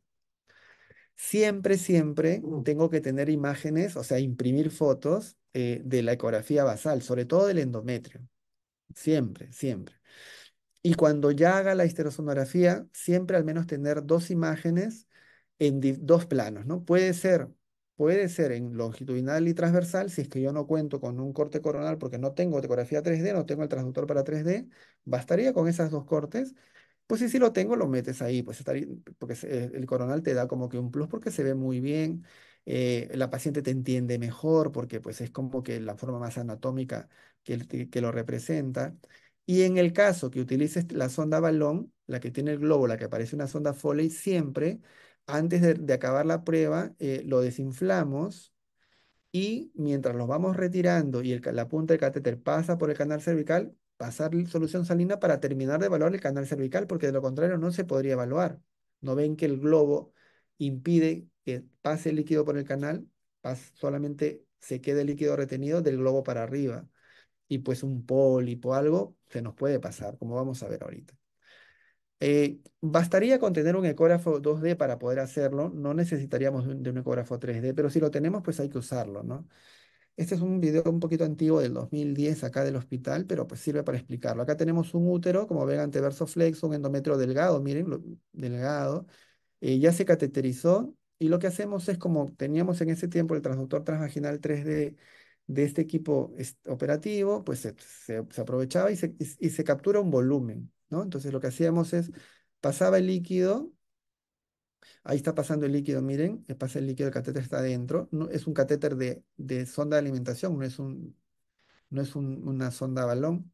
Siempre, siempre tengo que tener imágenes, o sea, imprimir fotos de la ecografía basal, sobre todo del endometrio. Siempre, siempre. Y cuando ya haga la histerosonografía, siempre al menos tener dos imágenes en dos planos, ¿no? Puede ser en longitudinal y transversal, si es que yo no cuento con un corte coronal porque no tengo ecografía 3D, no tengo el transductor para 3D, bastaría con esas dos cortes. Pues si lo tengo, lo metes ahí, pues porque el coronal te da como que un plus porque se ve muy bien, la paciente te entiende mejor porque pues es como que la forma más anatómica que lo representa. Y en el caso que utilices la sonda balón, la que tiene el globo, la que parece una sonda Foley, siempre, antes de acabar la prueba, lo desinflamos y mientras los vamos retirando y la punta del catéter pasa por el canal cervical, pasar solución salina para terminar de evaluar el canal cervical, porque de lo contrario no se podría evaluar. ¿No ven que el globo impide que pase el líquido por el canal? Solamente se quede el líquido retenido del globo para arriba. Y pues un pólipo, algo, se nos puede pasar, como vamos a ver ahorita. Bastaría con tener un ecógrafo 2D para poder hacerlo, no necesitaríamos de un ecógrafo 3D, pero si lo tenemos, pues hay que usarlo, ¿no? Este es un video un poquito antiguo del 2010 acá del hospital, pero pues sirve para explicarlo. Acá tenemos un útero, como ven, anteverso flexo, un endometrio delgado, miren, delgado. Ya se cateterizó y lo que hacemos es como teníamos en ese tiempo el transductor transvaginal 3D de este equipo operativo, pues se aprovechaba y se captura un volumen, ¿no? Entonces lo que hacíamos es, pasaba el líquido. Ahí está pasando el líquido, miren, pasa el líquido, el catéter está adentro. No, es un catéter de sonda de alimentación, no es una sonda balón.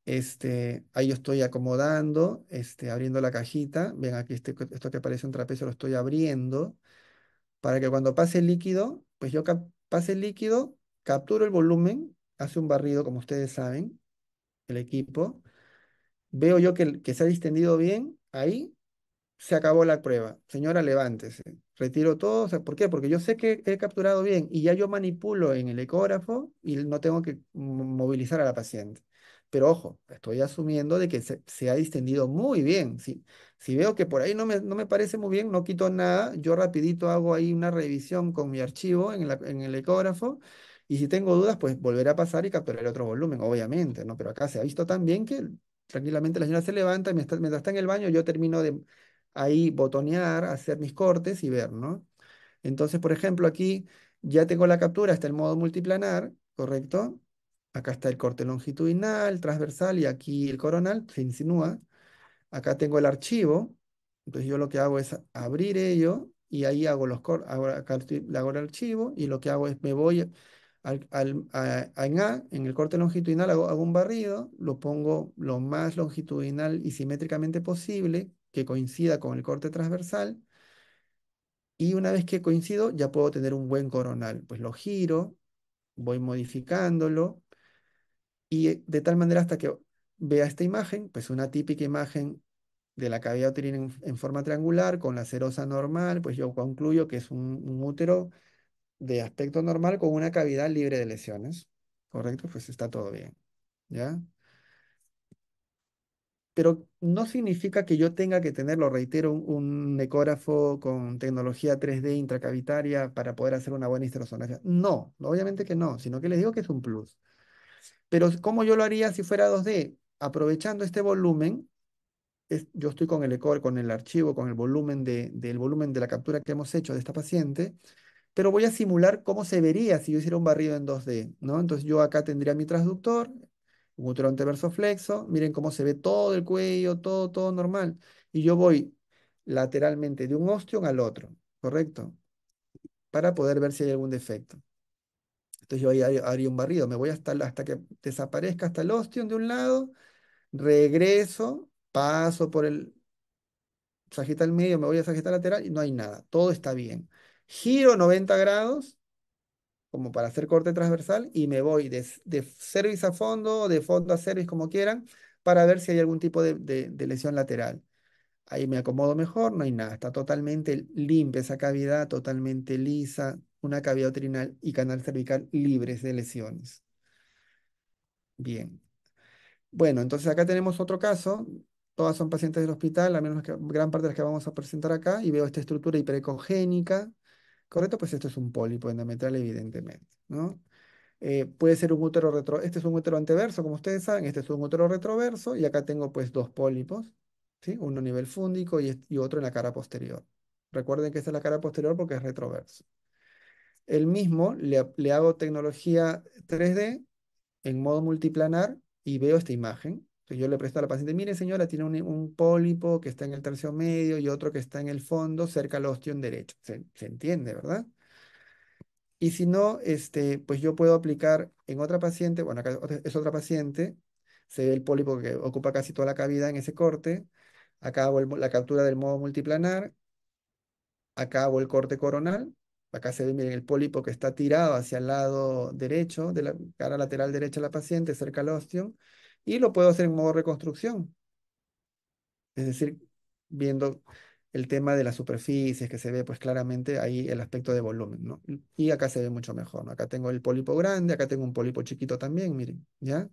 Ahí yo estoy acomodando, abriendo la cajita. Ven aquí, esto que parece un trapecio lo estoy abriendo para que cuando pase el líquido, pues yo pase el líquido, capturo el volumen, hace un barrido, como ustedes saben, el equipo. Veo yo que se ha distendido bien ahí. Se acabó la prueba. Señora, levántese. Retiro todo. O sea, ¿por qué? Porque yo sé que he capturado bien y ya yo manipulo en el ecógrafo y no tengo que movilizar a la paciente. Pero ojo, estoy asumiendo de que se ha distendido muy bien. Si veo que por ahí no me parece muy bien, no quito nada. Yo rapidito hago ahí una revisión con mi archivo en el ecógrafo y si tengo dudas, pues volveré a pasar y capturar otro volumen, obviamente, ¿no? Pero acá se ha visto tan bien que tranquilamente la señora se levanta y mientras está en el baño yo termino de ahí botonear, hacer mis cortes y ver, ¿no? Entonces, por ejemplo, aquí ya tengo la captura, está el modo multiplanar, ¿correcto? Acá está el corte longitudinal, transversal y aquí el coronal, se insinúa. Acá tengo el archivo, entonces yo lo que hago es abrir ello y ahí hago acá le hago el archivo y lo que hago es me voy en el corte longitudinal hago un barrido, lo pongo lo más longitudinal y simétricamente posible, que coincida con el corte transversal, y una vez que coincido ya puedo tener un buen coronal. Pues lo giro, voy modificándolo, y de tal manera hasta que vea esta imagen, pues una típica imagen de la cavidad uterina en forma triangular, con la serosa normal, pues yo concluyo que es un útero de aspecto normal con una cavidad libre de lesiones. ¿Correcto? Pues está todo bien. ¿Ya? Pero no significa que yo tenga que tener, lo reitero, un ecógrafo con tecnología 3D intracavitaria para poder hacer una buena histerosonografía. No, obviamente que no, sino que les digo que es un plus. Pero ¿cómo yo lo haría si fuera 2D? Aprovechando este volumen, yo estoy con con el archivo, con el volumen del volumen de la captura que hemos hecho de esta paciente, pero voy a simular cómo se vería si yo hiciera un barrido en 2D, ¿no? Entonces yo acá tendría mi transductor, un útero anteverso flexo, miren cómo se ve todo el cuello, todo normal. Y yo voy lateralmente de un ostium al otro, ¿correcto? Para poder ver si hay algún defecto. Entonces yo ahí haría un barrido, me voy hasta que desaparezca hasta el ostium de un lado, regreso, paso por el sagital medio, me voy a sagital lateral y no hay nada, todo está bien. Giro 90 grados como para hacer corte transversal y me voy de cervix a fondo, de fondo a cervix, como quieran, para ver si hay algún tipo de lesión lateral. Ahí me acomodo mejor, no hay nada, está totalmente limpia esa cavidad, totalmente lisa, una cavidad uterina y canal cervical libres de lesiones. Bien. Bueno, entonces acá tenemos otro caso. Todas son pacientes del hospital, al menos gran parte de las que vamos a presentar acá, y veo esta estructura hiperecogénica. ¿Correcto? Pues esto es un pólipo endometrial, evidentemente, ¿no? Puede ser un útero este es un útero anteverso, como ustedes saben, este es un útero retroverso, y acá tengo pues dos pólipos, ¿sí? Uno a nivel fúndico y otro en la cara posterior. Recuerden que esta es la cara posterior porque es retroverso. El mismo le hago tecnología 3D en modo multiplanar y veo esta imagen. Entonces yo le presto a la paciente, mire señora, tiene un pólipo que está en el tercio medio y otro que está en el fondo, cerca al ostión derecho. Se entiende, ¿verdad? Y si no, pues yo puedo aplicar en otra paciente, bueno, acá es otra paciente, se ve el pólipo que ocupa casi toda la cavidad en ese corte. Acá hago la captura del modo multiplanar, acá hago el corte coronal, acá se ve, miren, el pólipo que está tirado hacia el lado derecho, de la cara lateral derecha de la paciente, cerca al ostium, y lo puedo hacer en modo reconstrucción, es decir, viendo el tema de las superficies que se ve pues claramente ahí el aspecto de volumen, ¿no? Y acá se ve mucho mejor, ¿no? Acá tengo el pólipo grande, acá tengo un pólipo chiquito también, miren, ¿ya?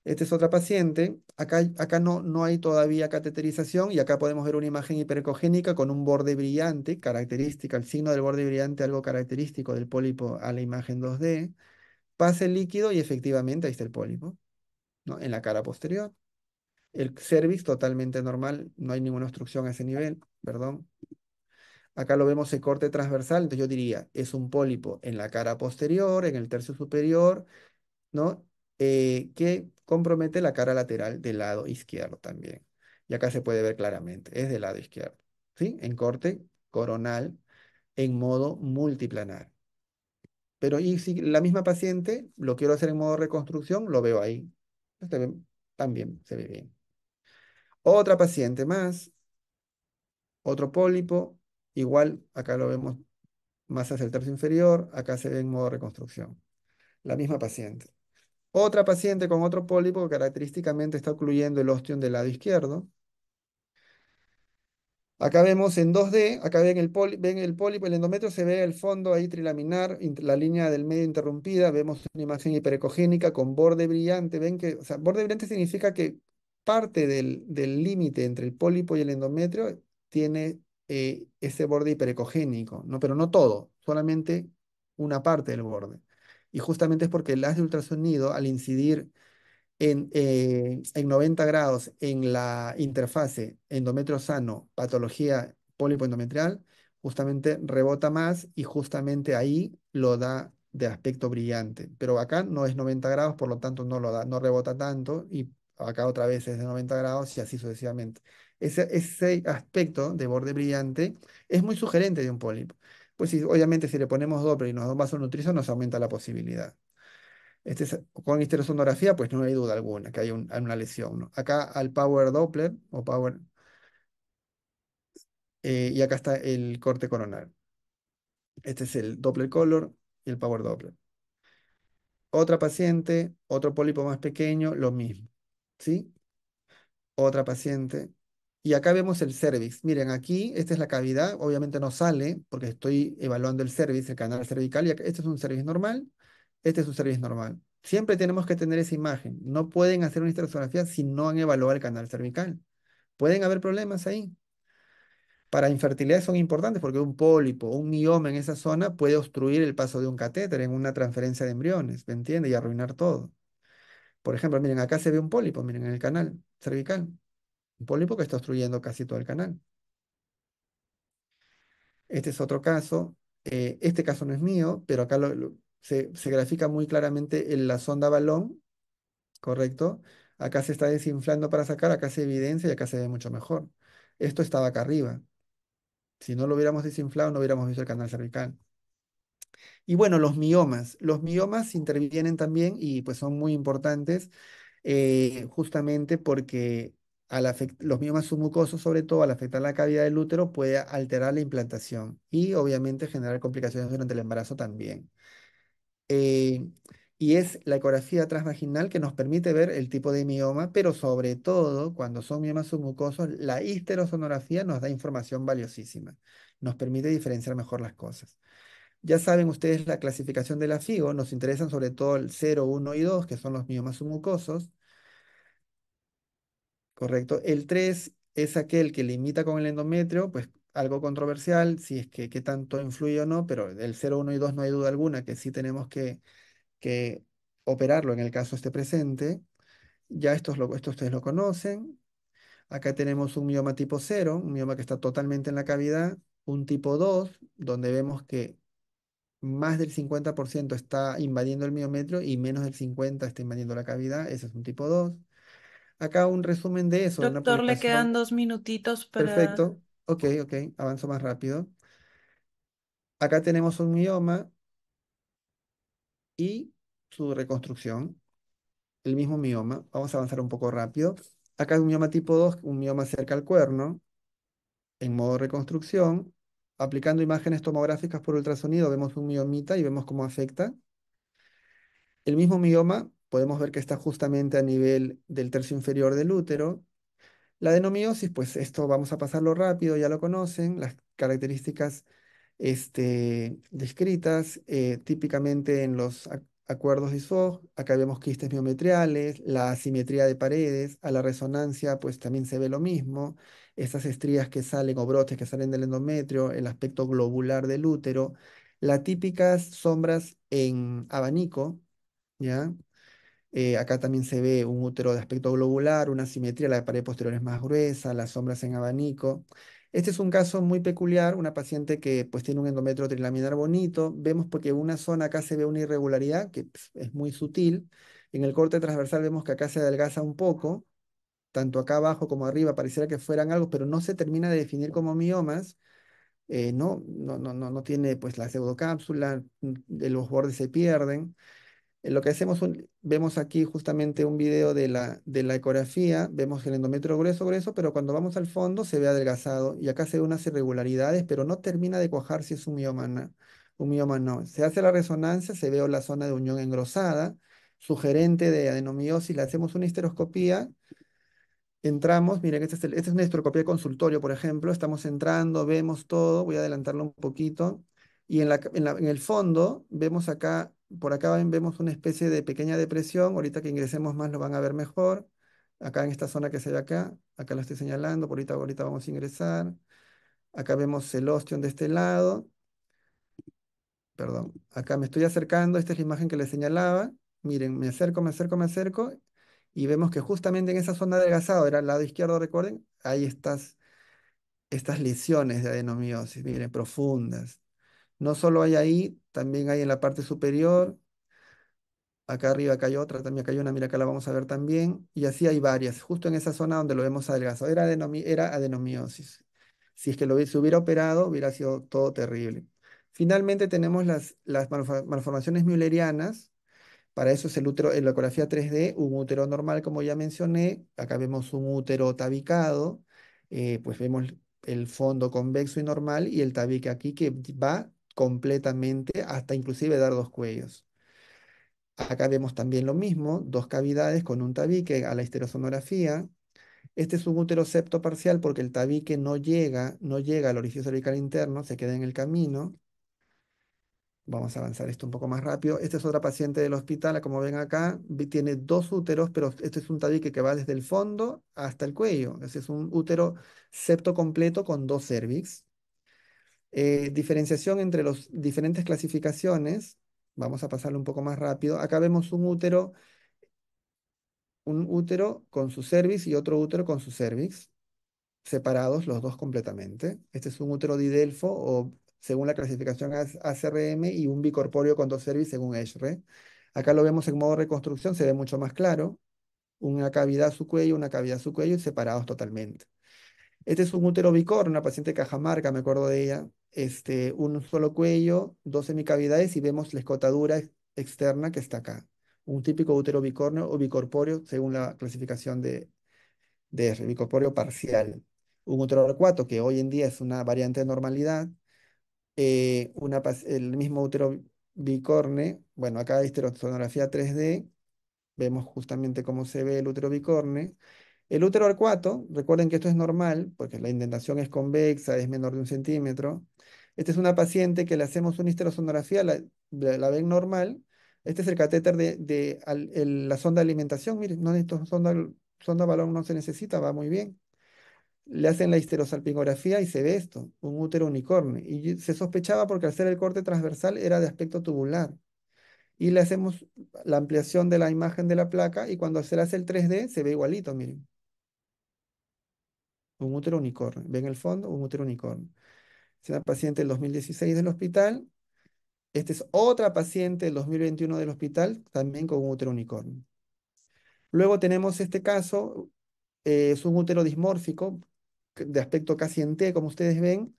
Esta es otra paciente. Acá no hay todavía cateterización y acá podemos ver una imagen hiperecogénica con un borde brillante, característica, el signo del borde brillante, algo característico del pólipo a la imagen 2D. Pasa el líquido y efectivamente ahí está el pólipo, ¿no? En la cara posterior. El cervix totalmente normal, no hay ninguna obstrucción a ese nivel, perdón. Acá lo vemos el corte transversal, entonces yo diría, es un pólipo en la cara posterior, en el tercio superior, ¿no? Que compromete la cara lateral del lado izquierdo también. Y acá se puede ver claramente, es del lado izquierdo, ¿sí? En corte coronal, en modo multiplanar. Pero y si la misma paciente lo quiero hacer en modo reconstrucción, lo veo ahí. También se ve bien. Otra paciente más, otro pólipo, igual acá lo vemos más hacia el tercio inferior, acá se ve en modo reconstrucción. La misma paciente. Otra paciente con otro pólipo que característicamente está ocluyendo el ostium del lado izquierdo. Acá vemos en 2D, acá ven el pólipo, el endometrio, se ve el fondo ahí trilaminar, la línea del medio interrumpida, vemos una imagen hiperecogénica con borde brillante. Ven que, o sea, borde brillante significa que parte del límite entre el pólipo y el endometrio tiene ese borde hiperecogénico, ¿no? Pero no todo, solamente una parte del borde. Y justamente es porque el haz de ultrasonido, al incidir en 90 grados en la interfase endometrio sano, patología pólipo endometrial, justamente rebota más y justamente ahí lo da de aspecto brillante. Pero acá no es 90 grados, por lo tanto no lo da, no rebota tanto y acá otra vez es de 90 grados y así sucesivamente. Ese aspecto de borde brillante es muy sugerente de un pólipo. Pues sí, obviamente si le ponemos Doppler y nos da un vasonutrizo nos aumenta la posibilidad. Con histerosonografía, pues no hay duda alguna que hay una lesión, ¿no? Acá al Power Doppler o Power, y acá está el corte coronal. Este es el Doppler Color y el Power Doppler. Otra paciente, otro pólipo más pequeño, lo mismo, ¿sí? Otra paciente. Y acá vemos el cervix. Miren, aquí esta es la cavidad, obviamente no sale porque estoy evaluando el cervix, el canal cervical, y este es un cervix normal, este es un cervix normal. Siempre tenemos que tener esa imagen. No pueden hacer una histerosonografía si no han evaluado el canal cervical. Pueden haber problemas ahí. Para infertilidad son importantes porque un pólipo, un mioma en esa zona puede obstruir el paso de un catéter en una transferencia de embriones, ¿me entiende? Y arruinar todo. Por ejemplo, miren, acá se ve un pólipo, miren, en el canal cervical. Un pólipo que está obstruyendo casi todo el canal. Este es otro caso. Este caso no es mío, pero acá se grafica muy claramente en la sonda balón, ¿correcto? Acá se está desinflando para sacar, acá se evidencia y acá se ve mucho mejor. Esto estaba acá arriba. Si no lo hubiéramos desinflado, no hubiéramos visto el canal cervical. Y bueno, los miomas. Los miomas intervienen también y pues son muy importantes justamente porque los miomas submucosos, sobre todo al afectar la cavidad del útero, puede alterar la implantación y obviamente generar complicaciones durante el embarazo también. Eh, y es la ecografía transvaginal que nos permite ver el tipo de mioma, pero sobre todo cuando son miomas submucosos, la histerosonografía nos da información valiosísima. Nos permite diferenciar mejor las cosas. Ya saben ustedes la clasificación de la FIGO, nos interesan sobre todo el 0, 1 y 2, que son los miomas submucosos, ¿correcto? El 3 es aquel que limita con el endometrio, pues algo controversial, si es que qué tanto influye o no, pero el 0, 1 y 2 no hay duda alguna que sí tenemos que operarlo en el caso esté presente. Ya esto ustedes lo conocen. Acá tenemos un mioma tipo 0, un mioma que está totalmente en la cavidad, un tipo 2, donde vemos que más del 50% está invadiendo el miometrio y menos del 50% está invadiendo la cavidad. Ese es un tipo 2. Acá un resumen de eso, una Doctor, le quedan publicación. 2 minutitos para... Perfecto. Ok, avanzo más rápido. Acá tenemos un mioma. y su reconstrucción, el mismo mioma. Vamos a avanzar un poco rápido. Acá es un mioma tipo 2, un mioma cerca al cuerno, en modo reconstrucción. Aplicando imágenes tomográficas por ultrasonido, vemos un miomita y vemos cómo afecta. El mismo mioma podemos ver que está justamente a nivel del tercio inferior del útero. La adenomiosis, pues esto vamos a pasarlo rápido, ya lo conocen, las características descritas típicamente en los acuerdos de SWOG. Acá vemos quistes miometriales, la asimetría de paredes, a la resonancia pues también se ve lo mismo, estas estrías que salen o brotes que salen del endometrio, el aspecto globular del útero, las típicas sombras en abanico, ¿ya? Acá también se ve un útero de aspecto globular, una simetría, la pared posterior es más gruesa, las sombras en abanico. Este es un caso muy peculiar, una paciente que pues tiene un endometrio trilaminar bonito. Vemos porque en una zona acá se ve una irregularidad que es muy sutil. En el corte transversal vemos que acá se adelgaza un poco, tanto acá abajo como arriba, pareciera que fueran algo, pero no se termina de definir como miomas. No tiene pues la pseudocápsula, los bordes se pierden. Lo que hacemos, vemos aquí justamente un video de la ecografía, vemos el endometrio grueso, grueso, pero cuando vamos al fondo se ve adelgazado y acá se ven unas irregularidades, pero no termina de cuajar si es un mioma, un mioma no. Se hace la resonancia, se ve la zona de unión engrosada, sugerente de adenomiosis, le hacemos una histeroscopía. Entramos, miren, esta es una histeroscopía de consultorio, por ejemplo. Estamos entrando, vemos todo. Voy a adelantarlo un poquito. Y en el fondo, vemos acá, por acá vemos una especie de pequeña depresión. Ahorita que ingresemos más lo van a ver mejor. Acá en esta zona que se ve acá lo estoy señalando. Ahorita vamos a ingresar. Acá vemos el ostión de este lado. Perdón, acá me estoy acercando. Esta es la imagen que les señalaba. Miren, me acerco, me acerco, me acerco y vemos que justamente en esa zona de adelgazado, era el lado izquierdo, recuerden, hay estas lesiones de adenomiosis, miren, profundas. No solo hay ahí, también hay en la parte superior, acá arriba acá hay otra, también acá hay una, mira, acá la vamos a ver también, y así hay varias, justo en esa zona donde lo vemos adelgazado, era adenomiosis. Si es que se hubiera operado, hubiera sido todo terrible. Finalmente tenemos las malformaciones müllerianas. Para eso es el útero, en la ecografía 3D, un útero normal, como ya mencioné. Acá vemos un útero tabicado, pues vemos el fondo convexo y normal y el tabique aquí que va completamente hasta inclusive dar dos cuellos. Acá vemos también lo mismo, dos cavidades con un tabique a la histerosonografía. Este es un útero septo parcial porque el tabique no llega al orificio cervical interno, se queda en el camino. Vamos a avanzar esto un poco más rápido. Esta es otra paciente del hospital, como ven acá, tiene dos úteros, pero este es un tabique que va desde el fondo hasta el cuello. Ese es un útero septo completo con dos cervix. Diferenciación entre las diferentes clasificaciones. Vamos a pasarlo un poco más rápido. Acá vemos un útero con su cervix y otro útero con su cervix separados los dos completamente. Este es un útero didelfo o según la clasificación ACRM y un bicorpóreo con dos cervix según ESHRE. Acá lo vemos en modo reconstrucción, se ve mucho más claro. Una cavidad a su cuello, una cavidad a su cuello y separados totalmente. Este es un útero bicorno, una paciente de Cajamarca, me acuerdo de ella. Un solo cuello, dos semicavidades y vemos la escotadura externa que está acá. Un típico útero bicornio o bicorpóreo según la clasificación de bicorpóreo parcial. Un útero arcuato, que hoy en día es una variante de normalidad. El mismo útero bicorne, bueno, acá hay histerosonografía 3D, vemos justamente cómo se ve el útero bicorne. El útero arcuato, recuerden que esto es normal, porque la indentación es convexa, es menor de 1 centímetro. Esta es una paciente que le hacemos una histerosonografía, la ven normal. Este es el catéter la sonda de alimentación. Miren, no necesito sonda balón, no se necesita, va muy bien. Le hacen la histerosalpingografía y se ve esto, un útero unicornio. Y se sospechaba porque al ser el corte transversal era de aspecto tubular. Y le hacemos la ampliación de la imagen de la placa y cuando se le hace el 3D se ve igualito, miren. Un útero unicornio. ¿Ven el fondo? Un útero unicornio. Es una paciente del 2016 del hospital. Esta es otra paciente del 2021 del hospital, también con un útero unicornio. Luego tenemos este caso, es un útero dismórfico, de aspecto casi en T, como ustedes ven.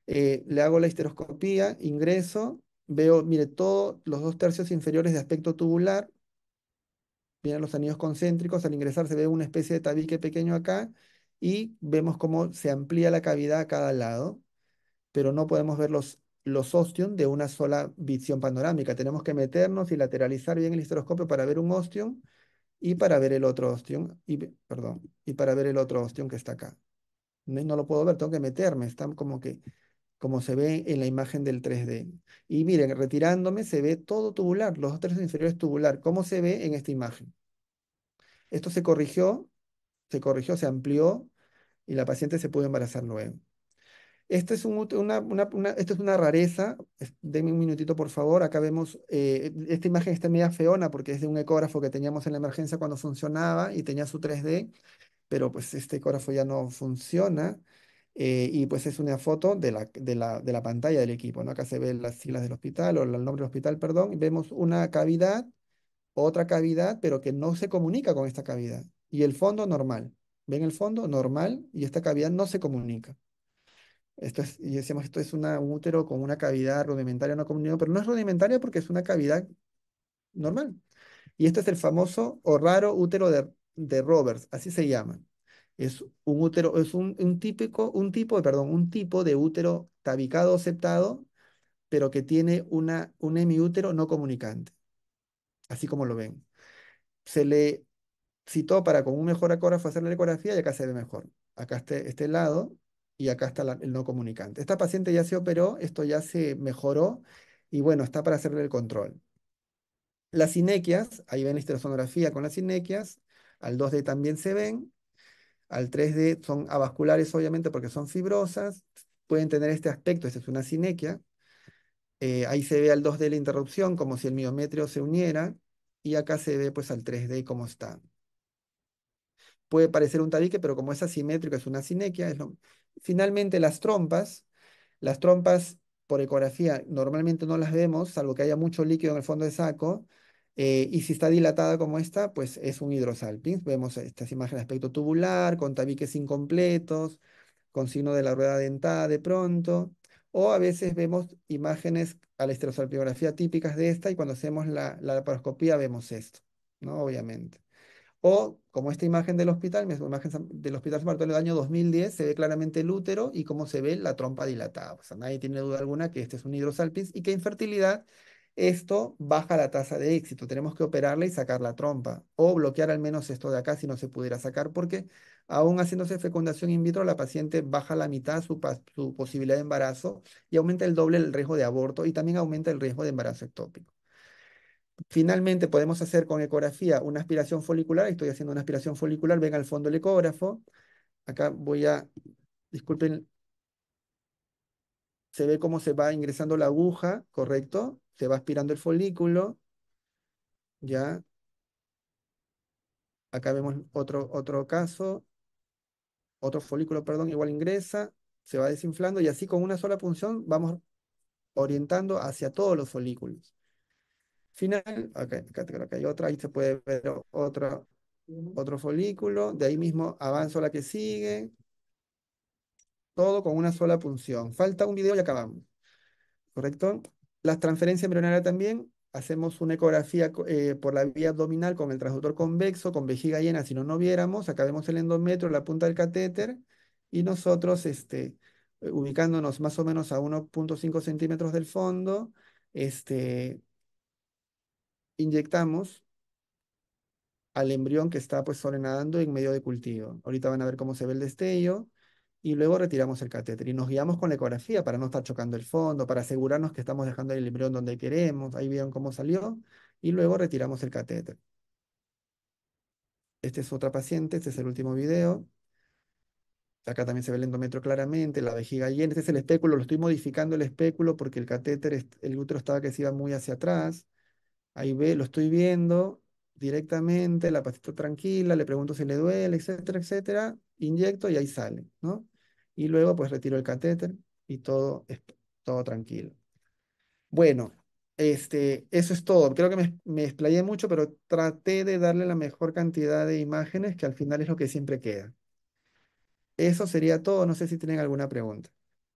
Le hago la histeroscopía, ingreso. veo, mire, todos los dos tercios inferiores de aspecto tubular, vienen los anillos concéntricos, al ingresar se ve una especie de tabique pequeño acá y vemos cómo se amplía la cavidad a cada lado, pero no podemos ver los ostium de una sola visión panorámica. Tenemos que meternos y lateralizar bien el histeroscopio para ver un ostium y para ver el otro ostium, perdón, y para ver el otro ostium que está acá. No, no lo puedo ver, tengo que meterme, está como se ve en la imagen del 3D. Y miren, retirándome se ve todo tubular, los dos tercios inferiores tubular, como se ve en esta imagen. Esto se corrigió, se amplió y la paciente se pudo embarazar luego. Este es esto es una rareza. Denme un minutito, por favor. Acá vemos, esta imagen está media feona porque es de un ecógrafo que teníamos en la emergencia cuando funcionaba y tenía su 3D, pero pues este ecógrafo ya no funciona. Y pues es una foto de la pantalla del equipo, ¿no? Acá se ven las siglas del hospital o el nombre del hospital, perdón, y vemos una cavidad, otra cavidad, pero que no se comunica con esta cavidad. Y el fondo normal. ¿Ven el fondo? Normal y esta cavidad no se comunica. Y decíamos, esto es un útero con una cavidad rudimentaria no comunicada, pero no es rudimentaria porque es una cavidad normal. Y este es el famoso o raro útero de Roberts, así se llama. Es un útero, es un tipo de útero tabicado o septado, pero que tiene un hemiútero no comunicante, así como lo ven. Se le citó para con un mejor ecógrafo hacer la ecografía y acá se ve mejor. Acá este lado y acá está el no comunicante. Esta paciente ya se operó, esto ya se mejoró y bueno, está para hacerle el control. Las sinequias, ahí ven la histerosonografía con las sinequias, al 2D también se ven, al 3D son avasculares obviamente porque son fibrosas, pueden tener este aspecto, esta es una sinequia, ahí se ve al 2D la interrupción como si el miometrio se uniera y acá se ve pues al 3D cómo está. Puede parecer un tabique, pero como es asimétrico, es una sinequia. Finalmente, las trompas por ecografía normalmente no las vemos, salvo que haya mucho líquido en el fondo del saco. Y si está dilatada como esta, pues es un hidrosalpinx. Vemos estas imágenes de aspecto tubular, con tabiques incompletos, con signo de la rueda dentada de pronto. O a veces vemos imágenes a la histerosalpingografía típicas de esta, y cuando hacemos la laparoscopía vemos esto, ¿no? Obviamente. O como esta imagen del hospital, misma imagen del Hospital San Bartolomé del año 2010, se ve claramente el útero y cómo se ve la trompa dilatada. O sea, nadie tiene duda alguna que este es un hidrosalpinx y que infertilidad, esto baja la tasa de éxito. Tenemos que operarla y sacar la trompa o bloquear al menos esto de acá si no se pudiera sacar, porque aún haciéndose fecundación in vitro, la paciente baja la mitad su posibilidad de embarazo y aumenta el doble el riesgo de aborto y también aumenta el riesgo de embarazo ectópico. Finalmente, podemos hacer con ecografía una aspiración folicular. Estoy haciendo una aspiración folicular. Ven al fondo el ecógrafo. Acá disculpen, se ve cómo se va ingresando la aguja, ¿correcto? Se va aspirando el folículo. Ya, acá vemos otro caso, otro folículo, perdón, igual ingresa, se va desinflando y así con una sola punción vamos orientando hacia todos los folículos. Final, acá creo que hay otra, ahí se puede ver otro folículo, de ahí mismo avanzo a la que sigue, todo con una sola punción. Falta un video y acabamos, ¿correcto? Las transferencias embrionarias también, hacemos una ecografía por la vía abdominal con el transductor convexo, con vejiga llena, si no, no viéramos, acá vemos el endometrio, la punta del catéter, y nosotros, ubicándonos más o menos a 1,5 centímetros del fondo, inyectamos al embrión que está pues sobrenadando en medio de cultivo. Ahorita van a ver cómo se ve el destello y luego retiramos el catéter y nos guiamos con la ecografía para no estar chocando el fondo, para asegurarnos que estamos dejando el embrión donde queremos. Ahí vieron cómo salió y luego retiramos el catéter. Este es otra paciente, este es el último video. Acá también se ve el endometrio claramente, la vejiga llena. Este es el espéculo, lo estoy modificando el espéculo porque el catéter, el útero estaba que se iba muy hacia atrás. Ahí lo estoy viendo directamente, la paciente tranquila, le pregunto si le duele, etcétera, etcétera. Inyecto y ahí sale, ¿no? Y luego pues retiro el catéter y todo tranquilo. Bueno, eso es todo. Creo que me explayé mucho, pero traté de darle la mejor cantidad de imágenes, que al final es lo que siempre queda. Eso sería todo. No sé si tienen alguna pregunta.